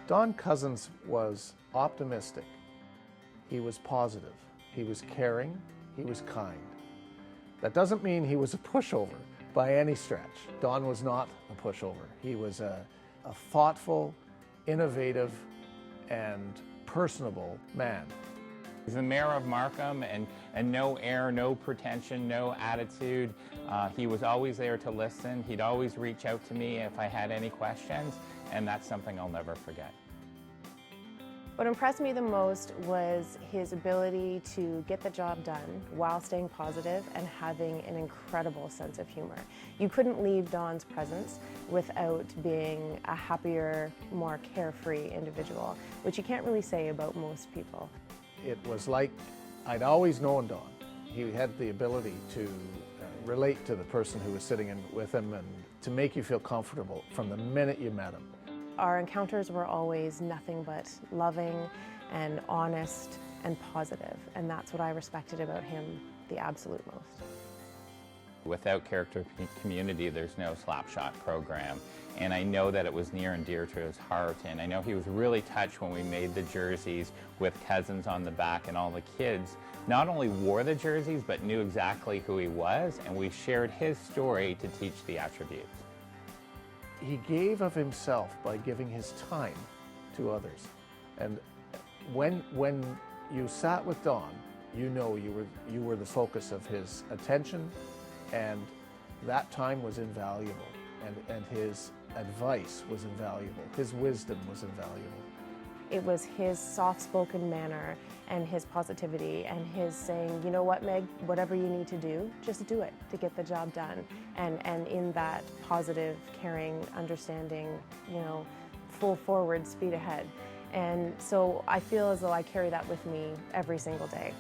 Don Cousens was optimistic. He was positive. He was caring. He was kind. That doesn't mean he was a pushover by any stretch. Don was not a pushover. He was a thoughtful, innovative, and personable man. He's the mayor of Markham, and no air, no pretension, no attitude. He was always there to listen. He'd always reach out to me if I had any questions, and that's something I'll never forget. What impressed me the most was his ability to get the job done while staying positive and having an incredible sense of humor. You couldn't leave Don's presence without being a happier, more carefree individual, which you can't really say about most people. It was like I'd always known Don. He had the ability to relate to the person who was sitting with him and to make you feel comfortable from the minute you met him. Our encounters were always nothing but loving and honest and positive, and that's what I respected about him the absolute most. Without Character Community, there's no Slapshot program, and I know that it was near and dear to his heart, and I know he was really touched when we made the jerseys with Cousens on the back, and all the kids not only wore the jerseys but knew exactly who he was, and we shared his story to teach the attributes. He gave of himself by giving his time to others. And when you sat with Don, you know you were the focus of his attention, and that time was invaluable, and his advice was invaluable. His wisdom was invaluable. It was his soft-spoken manner and his positivity and his saying, you know what, Meg, whatever you need to do, just do it to get the job done. And in that positive, caring, understanding, full forward, speed ahead. And so I feel as though I carry that with me every single day.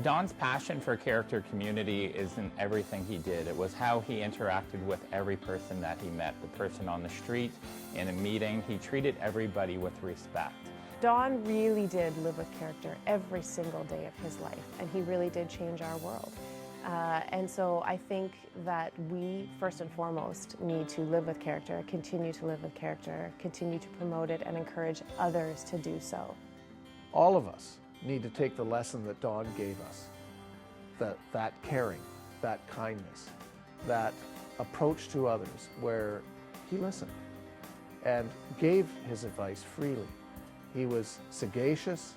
Don's passion for Character Community isn't everything he did. It was how he interacted with every person that he met, the person on the street, in a meeting. He treated everybody with respect. Don really did live with character every single day of his life, and he really did change our world. And so I think that we, first and foremost, need to live with character, continue to live with character, continue to promote it, and encourage others to do so. All of us need to take the lesson that Don gave us, that caring, that kindness, that approach to others where he listened and gave his advice freely. He was sagacious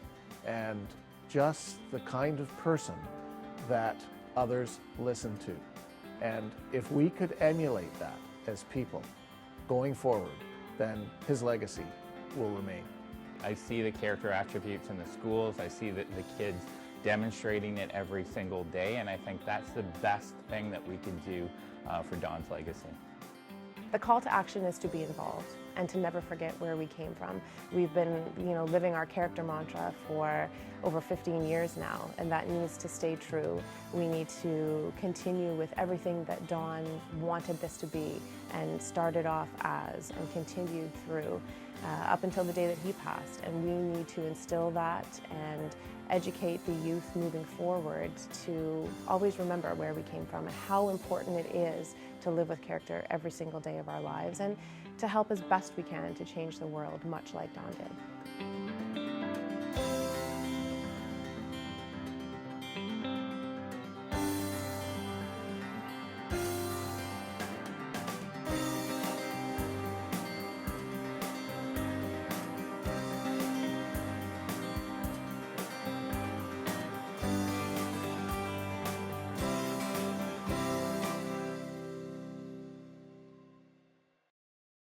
and just the kind of person that others listen to. And if we could emulate that as people going forward, then his legacy will remain. I see the character attributes in the schools. I see the kids demonstrating it every single day, and I think that's the best thing that we can do for Don's legacy. The call to action is to be involved and to never forget where we came from. We've been, living our character mantra for over 15 years now, and that needs to stay true. We need to continue with everything that Don wanted this to be and started off as and continued through up until the day that he passed. And we need to instill that and educate the youth moving forward to always remember where we came from and how important it is to live with character every single day of our lives and to help as best we can to change the world, much like Don did.